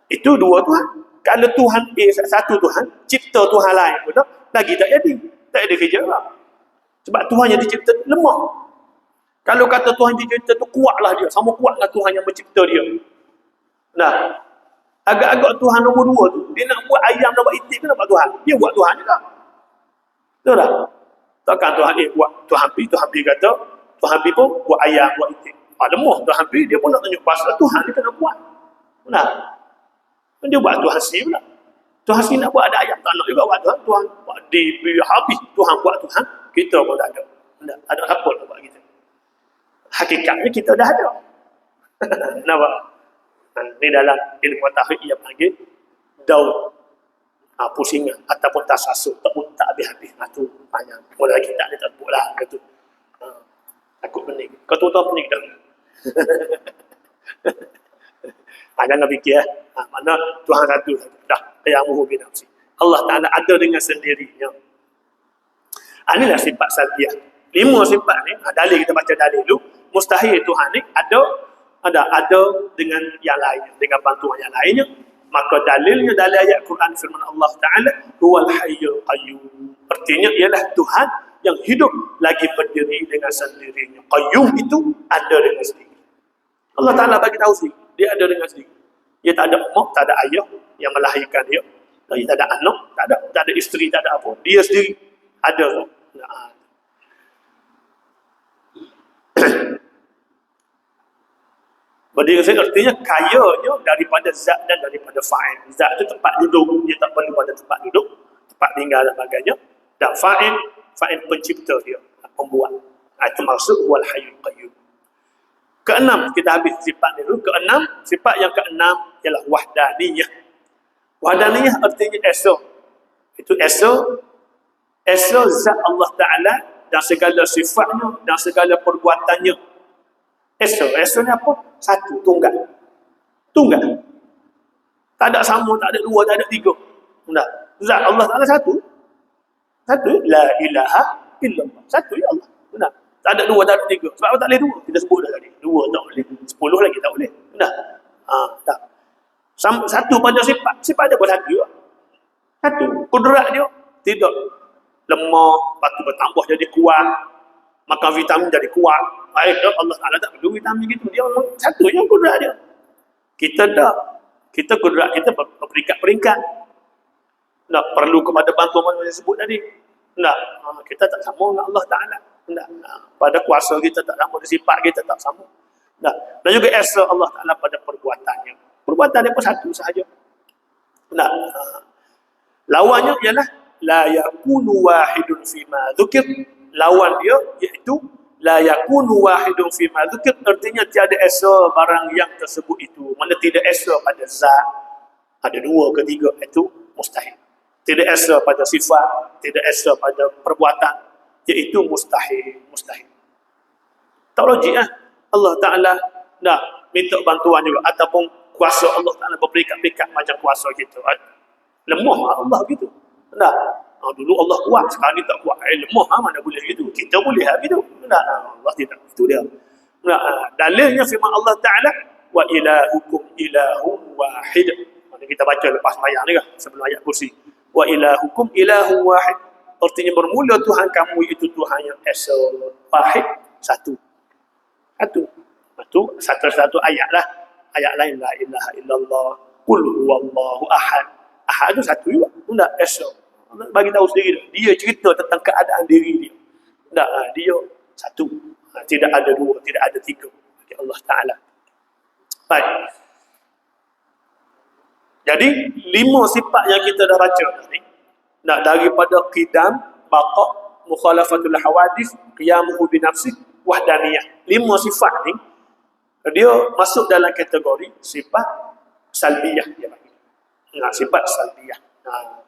itu dua Tuhan. Kalau Tuhan satu Tuhan, cipta Tuhan lain pun tak, lagi tak jadi. Tak ada kerja lah. Sebab Tuhan yang dicipta lemah. Kalau kata Tuhan dicipta tu kuatlah dia, sama kuatlah Tuhan yang mencipta dia. Nah, agak-agak Tuhan nombor dua tu, dia nak buat ayam, nak buat itik, nak buat Tuhan. Dia buat Tuhan juga. Betul tak? Takkan Tuhan buat Tuhan B kata, Tuhan B pun buat ayam, buat itik. Lemah Tuhan B, dia pun nak tunjuk pasal Tuhan dia kena buat. Nah, dia buat Tuhan C pula. Tuhan C nak buat ada ayam, tak nak juga buat Tuhan. Tuhan buat D, B, habis. Tuhan buat Tuhan, kita pun tak ada. Tak ada apa nak buat kita. Hakikatnya kita dah ada. Nampak? Ini dalam ilmu tauhid ia panggil daun. Pusingan ataupun tasasuk, tak habis-habis. Itu panjang. Mula kita tak ada tak lah. Itu. Takut pening. Kau tahu pening dah. Jangan fikir. Mana Tuhan satu. Dah. Yang muhubin nafsi. Allah Ta'ala ada dengan sendirinya. Inilah sifat salbiah. 5 sifat ni. Dalil kita baca dalil dulu. Mustahil Tuhan ni ada dengan yang lainnya. Dengan bantuan yang lainnya. Maka dalilnya dalil ayat Quran firman Allah Ta'ala. Huwal hayyul qayyum. Artinya ialah Tuhan yang hidup lagi berdiri dengan sendirinya. Qayyum itu ada dengan sendiri. Allah Ta'ala bagi tahu sendiri. Dia ada dengan sendiri. Dia tak ada mak, tak ada ayah yang melahirkan dia. Dia tak ada anak, tak ada isteri, tak ada apa. Dia sendiri ada. Berdiri sendiri artinya kayanya daripada zat dan daripada fa'il. Zat itu tempat duduk. Dia tak perlu pada tempat duduk, tempat tinggal dan sebagainya. Dan fa'il pencipta dia, pembuat. Itu maksud wal hayyul qayyum. Keenam, kita habis sifat ni dulu. Keenam, sifat yang keenam ialah wahdaniyah. Wahdaniyah artinya esa. Itu esa zat Allah Ta'ala dan segala sifatnya dan segala perbuatannya. Esa ni apa? Satu, tunggal. Tak ada sama, tak ada dua, tak ada tiga. Nah, zat Allah Ta'ala satu, la ilaha illallah. Satu ya Allah. Benar. Tak ada dua, tak ada tiga. Sebab apa tak boleh dua? Kita sebut dah tadi. Dua tak boleh. 10 lagi tak boleh. Benar. Tak. Satu pada sifat dia pun satu juga. Satu, kudrat dia tidak lemah, lepas tu bertambah jadi kuat, makan vitamin jadi kuat. Baik, Allah Ta'ala tak perlu vitamin gitu. Dia memang satu je kudrat dia. Kita tak. Kita kudrat kita berperingkat-peringkat. Tak perlu kepada bantuan yang disebut tadi. Tak. Kita tak sama dengan Allah Ta'ala. Tak. Pada kuasa kita tak sama, sifat kita tak sama. Tak. Dan juga esa Allah Ta'ala pada perbuatannya. Perbuatan dia pun satu sahaja. Tak. Lawannya ialah la yakunu wahidun fima dzukir. Lawan dia iaitu la yakunu wahidun fima dzukir, artinya tiada esa barang yang tersebut itu. Mana tidak esa pada zat, ada dua ketiga, itu mustahil. Tidak esa pada sifat, tidak esa pada perbuatan, iaitu mustahil. Tak logik lah. Allah Ta'ala nak minta bantuan juga, ataupun kuasa Allah Ta'ala berperikat-perikat macam kuasa kita. Lemah Allah gitu. Tak. Dulu Allah kuat, sekarang ni tak kuat. Lemah mana boleh gitu. Kita boleh gitu. Tak. Allah tidak. Itu dia. Tak. Dalilnya firman Allah Ta'ala, wa ilahukum ilahun wahid. Kita baca lepas ayat ni kan, sebelum ayat kursi. Wa ilahukum ilahun wahid. Artinya bermula Tuhan kamu itu Tuhan yang esa, wahid, satu. Itu satu ayat lah. Ayat lain, la ilaha illallah, qul huwallahu ahad. Ahad itu satu juga. Tak, esa. Bagi tahu sendiri dia cerita tentang keadaan diri dia. Tak, dia satu. Tidak ada dua, tidak ada tiga. Bagi Allah Ta'ala. Baik. Jadi 5 sifat yang kita dah baca tadi, nak daripada qidam, baqa, mukhalafatul hawadith, qiyamuhu binafsih, wahdaniyah. 5 sifat ni dia masuk dalam kategori sifat salbiyah dia bagi. Sifat salbiyah.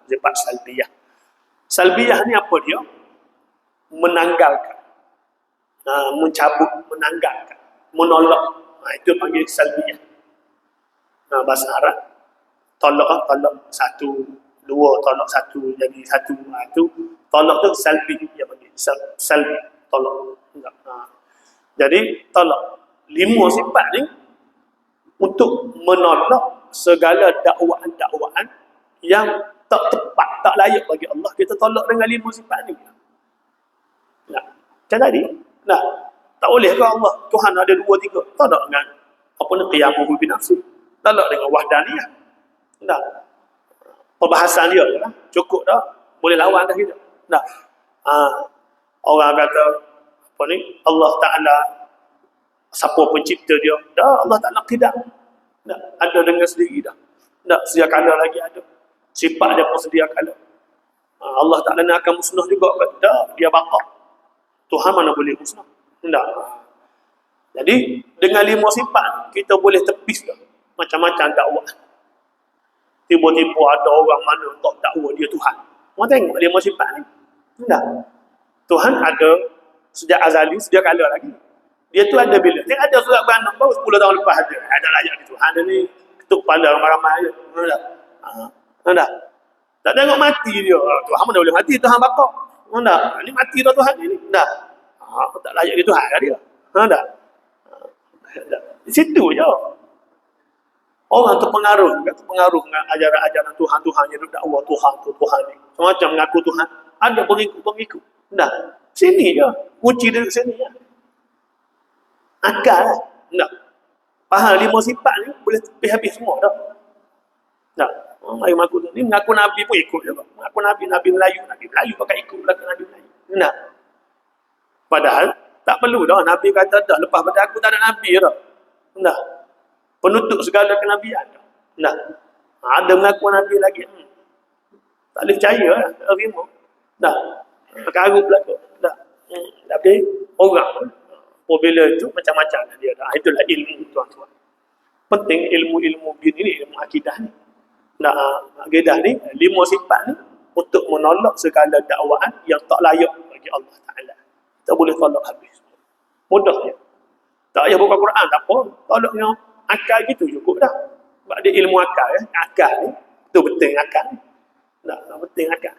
Sifat salbiyah. Salbiyah ni apa dia? Menanggalkan, mencabut, menanggalkan, menolak. Itu panggil salbiyah. Bahasa Arab, tolak satu, dua, tolak satu jadi satu. Itu tolak tu salbi dia panggil. Salbi, tolak. Jadi tolak 5 sifat ni untuk menolak segala dakwaan-dakwaan yang tak tepat, tak layak bagi Allah. Kita tolak dengan 5 sifat ni. Macam tadi. Tak boleh ke Allah Tuhan ada 2, 3? Tolak dengan apa ni, qiyamuhu binafsih. Tolak dengan wahdaniyah. Perbahasan dia lah. Cukup dah. Boleh lawan dah kita. Orang kata apa ni, Allah Ta'ala siapa pencipta dia? Dah, Allah Ta'ala tidak. Ada dengan sendiri dah. Sedia kala lagi ada. Sifat dia pun sedia kala. Allah Ta'ala nak akan musnah juga. Dah, dia baqa. Tuhan mana boleh musnah? Tak. Jadi dengan 5 sifat kita boleh tepis dah macam-macam dakwah. Tiba-tiba ada orang mana tak dakwa dia Tuhan. Orang tengok 5 sifat ni. Tak. Tuhan ada sejak azali, sejak kala lagi. Dia tu ada bila? Dia ada surat beranak baru 10 tahun lepas ada. Ada layak di Tuhan ni. Ketuk kepala ramai-ramai je. Tak. Tak tengok mati dia. Tuhan mana boleh mati? Tuhan bakar. Tak. Ni mati dah Tuhan ni. Tak. Tak layak di Tuhan kan dia. Tak. Di situ je. Orang terpengaruh dengan ajaran-ajaran Tuhan yang dakwah Tuhan ni. Macam mengaku Tuhan. Ada pengikut-pengikut. Tak. Sini je. Kunci dia sini je. Akal lah. Tak. Faham 5 sifat ni boleh habis semua dah. Tak. Mari mengaku ni mengaku Nabi pun ikut je. Mengaku Nabi Melayu pakai ikut belakang Nabi Melayu. Tak. Padahal tak perlu dah. Nabi kata dah, lepas pada aku tak ada Nabi dah. Tak. Penutup segala kenabian dah. Tak. Ada mengaku Nabi lagi. Tak boleh percaya lah. Tak terima. Tak. Karut belakang. Tak. Tapi orang apabila itu macam-macam dia dah. Itulah ilmu tuan-tuan. Penting ilmu-ilmu begini, ilmu akidah ni. Akidah ni 5 sifat ni untuk menolak segala dakwaan yang tak layak bagi Allah Ta'ala. Tak boleh tolak habis. Mudah je. Tak payah buka Quran, tak apa. Tolak dengan akal gitu cukup dah. Sebab dia ilmu akal ya. Akal ni, tu penting akal ni. Tak, penting akal.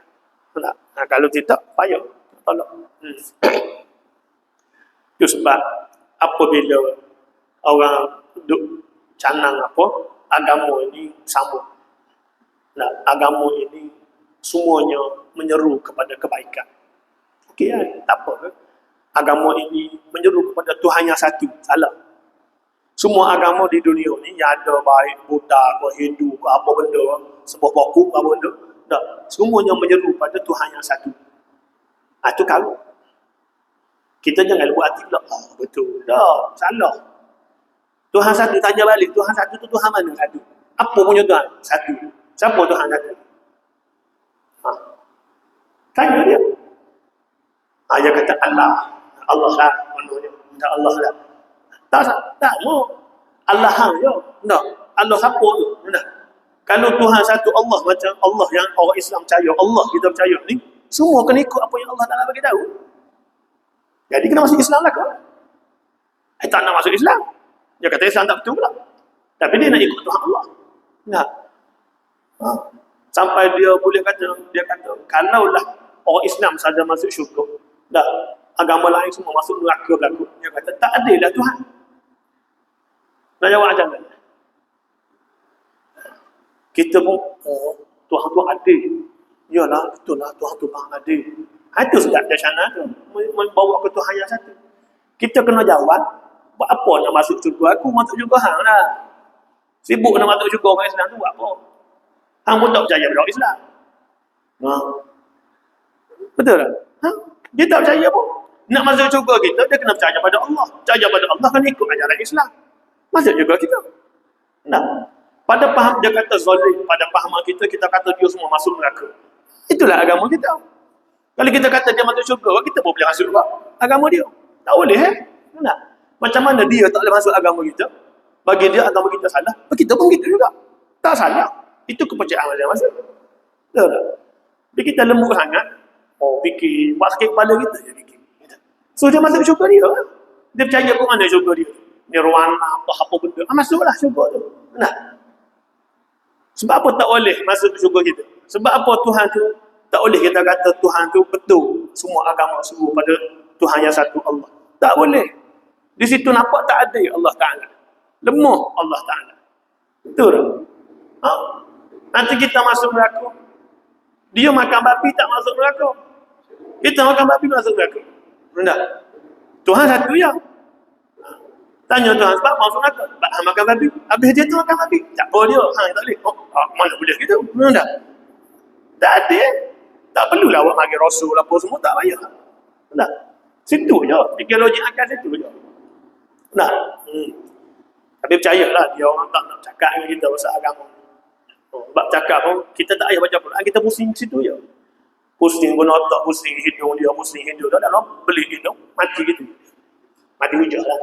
Tak. Kalau tidak, payah tolak. Itu sebab apabila orang duk canang apa, agama ini sama. Nah, agama ini semuanya menyeru kepada kebaikan. Okey kan? Tak apa ke? Agama ini menyeru kepada Tuhan yang satu. Salah. Semua agama di dunia ni yang ada baik Buddha ke Hindu ke apa benda, sebuah pokok apa benda, tak. Semuanya menyeru pada Tuhan yang satu. Itu kalau kita jangan buat hati pula, betul. Tak, salah. Tuhan satu, tanya balik, Tuhan satu tu Tuhan mana satu? Apa punya Tuhan? Satu. Siapa Tuhan satu? Tanya dia. Dia kata Allah. Allah lah. Mana dia? Tak Allah lah. Tak mau. Allah hang je. Tak. Allah siapa tu? Tak. Kalau Tuhan satu Allah macam Allah yang orang Islam percaya, Allah kita percaya ni, semua kena ikut apa yang Allah Taala bagi tahu. Jadi kena masuk Islam lah kau. Tak nak masuk Islam. Dia kata Islam tak betul pula. Tapi dia nak ikut Tuhan Allah. Nah. Sampai dia boleh kata, kalaulah orang Islam saja masuk syurga, dah agama lain semua masuk neraka berlaku. Dia kata tak adil lah Tuhan. Nak jawab macam mana? Kita pun Tuhan tu adil. Yalah, betul lah Tuhan tu Maha adil. Itu sedap dari sana tu, membawa ke Tuhan yang satu. Kita kena jawab, buat apa nak masuk syurga? Aku masuk syurga hang lah. Sibuk nak masuk syurga orang Islam tu buat apa? Hang pun tak percaya pada orang Islam. Betul tak? Dia tak percaya pun. Nak masuk syurga kita, dia kena percaya pada Allah. Percaya pada Allah kan ikut ajaran Islam. Masuk syurga kita. Nah, pada faham dia kata zalim, pada fahaman kita kata dia semua masuk neraka. Itulah agama kita. Kalau kita kata dia masuk syurga, kita pun boleh masuk juga agama dia. Tak boleh Nah, macam mana dia tak boleh masuk agama kita? Bagi dia agama kita salah, kita pun gitu juga. Tak salah. Itu kepercayaan masing-masing. Betul tak? Jadi kita lembut sangat, fikir, buat sakit kepala kita je fikir. So dia masuk syurga dia. Dia percaya ke mana syurga dia? Nirwana, apa benda. Masuklah syurga tu. Nah. Sebab apa tak boleh masuk syurga kita? Sebab apa Tuhan tu tak boleh kita kata Tuhan tu betul semua agama seru pada Tuhan yang satu Allah. Tak boleh. Di situ nampak tak ada Allah Ta'ala. Lemah Allah Ta'ala. Betul tak? Nanti kita masuk neraka. Dia makan babi tak masuk neraka. Kita makan babi masuk neraka. Rendah. Tuhan satu ya. Tanya Tuhan sebab masuk neraka. Sebab makan babi. Habis dia tu makan babi. Tak apa dia. Tak boleh. Mana boleh gitu. Rendah. Tak ada. Tak perlulah awak bagi rasul apa semua. Tak payah. Rendah. Situ je. Fikir logik akal situ je. Nah. Tapi percayalah dia orang tak nak cakap dengan kita pasal agama. Sebab cakap pun kita tak payah baca Quran, kita pusing situ je. Pusing pun otak, pusing hidung dia, pusing hidung dia, dalam beli hidung, mati gitu. Mati hujah lah.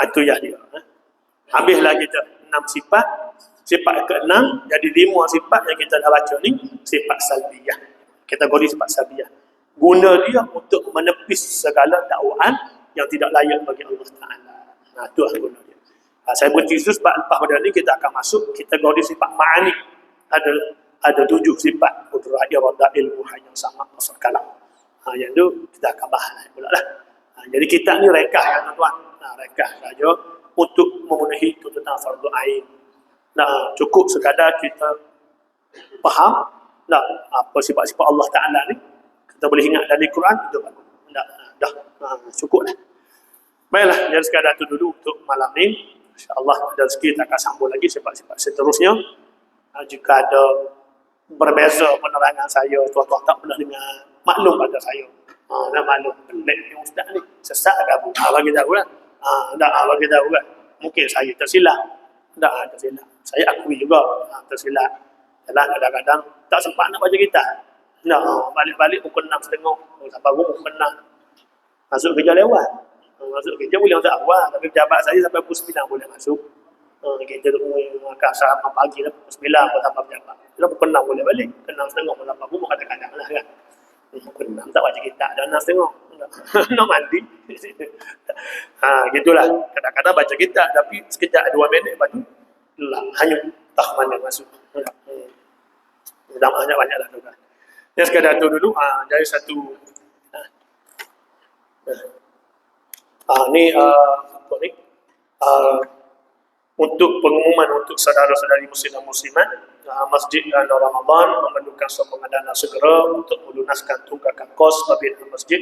Itu ya dia. Habislah kita 6 sifat. Sifat ke-6, jadi 5 sifat yang kita dah baca ni, sifat salbiyah. Kategori sifat salbiyah. Guna dia untuk menepis segala dakwaan yang tidak layak bagi Allah Ta'ala. Itu lah guna dia. Saya berhenti itu sebab lepas pada ni kita akan masuk kategori sifat ma'ani. Ada 7 sifat kudrat, iradah, ilmu, hanya sama, asal kalam. Yang tu kita akan bahas pula lah. Jadi kita ni rekah ya tuan-tuan. Rekah saja untuk memenuhi tuntutan fardu ain. Cukup sekadar kita faham apa sifat-sifat Allah Ta'ala ni. Kita boleh ingat dari Quran, itu bagus. Dah, cukup lah. Baiklah, jadi sekadar itu dulu untuk malam ni. InsyaAllah ada rezeki kita akan sambung lagi sifat-sifat seterusnya. Jika ada berbeza penerangan saya, tuan-tuan tak pernah dengar, maklum pada saya. Nak maklum, pelik ni ustaz ni, sesat ke apa? Bagi tahu lah. Bagi tahu kan. Mungkin saya tersilap. Tersilap. Saya akui juga tersilap. Yalah, kadang-kadang tak sempat nak baca kitab. Balik-balik pukul 6.30. Sampai pukul 6. Masuk kerja lewat. Masuk kerja boleh masuk awal, tapi pejabat saya sampai pukul 9 boleh masuk. Kita makan sarapan pagi lah, pukul 9 pun sampai pejabat. Kalau pukul 6 boleh balik, pukul 6.30 pun sampai pun kadang-kadang lah kan. Pukul 6 tak baca kitab, dah 6.30 nak mandi. Gitulah, kadang-kadang baca kitab tapi sekejap 2 minit lepas tu hanya tak mana masuk. Banyak lah tu kan. Yang sekadar tu dulu, dari satu ni apa ni? untuk pengumuman untuk saudara-saudari muslim dan muslimat, Masjid Ramadan memerlukan sokongan dana segera untuk melunaskan tunggakan kos pembinaan masjid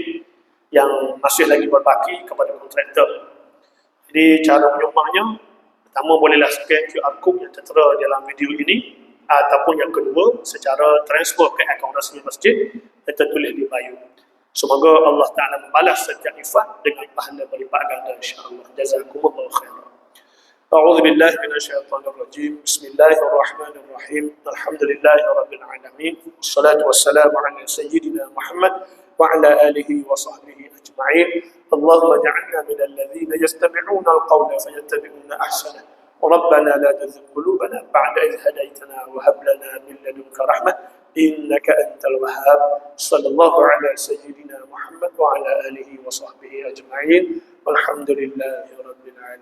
yang masih lagi berbaki kepada kontraktor. Jadi cara menyumbangnya, pertama bolehlah scan QR code yang tertera dalam video ini, ataupun yang kedua secara transfer ke akaun rasmi masjid yang tertulis di bio. Semoga Allah Ta'ala membalas setiap infak dengan pahala berlipat ganda insya-Allah. Jazakumullahu khairan. أعوذ بالله من الشيطان الرجيم بسم الله الرحمن الرحيم الحمد لله رب العالمين والصلاة والسلام على سيدنا محمد وعلى آله وصحبه أجمعين اللهم اجعلنا من الذين يستمعون القول فيتبعون أحسنه ربنا لا تزغ قلوبنا بعد إذ هديتنا وهب لنا من لدنك رحمة إنك أنت الوهاب صلى الله على سيدنا محمد وعلى آله وصحبه أجمعين والحمد لله رب العالمين.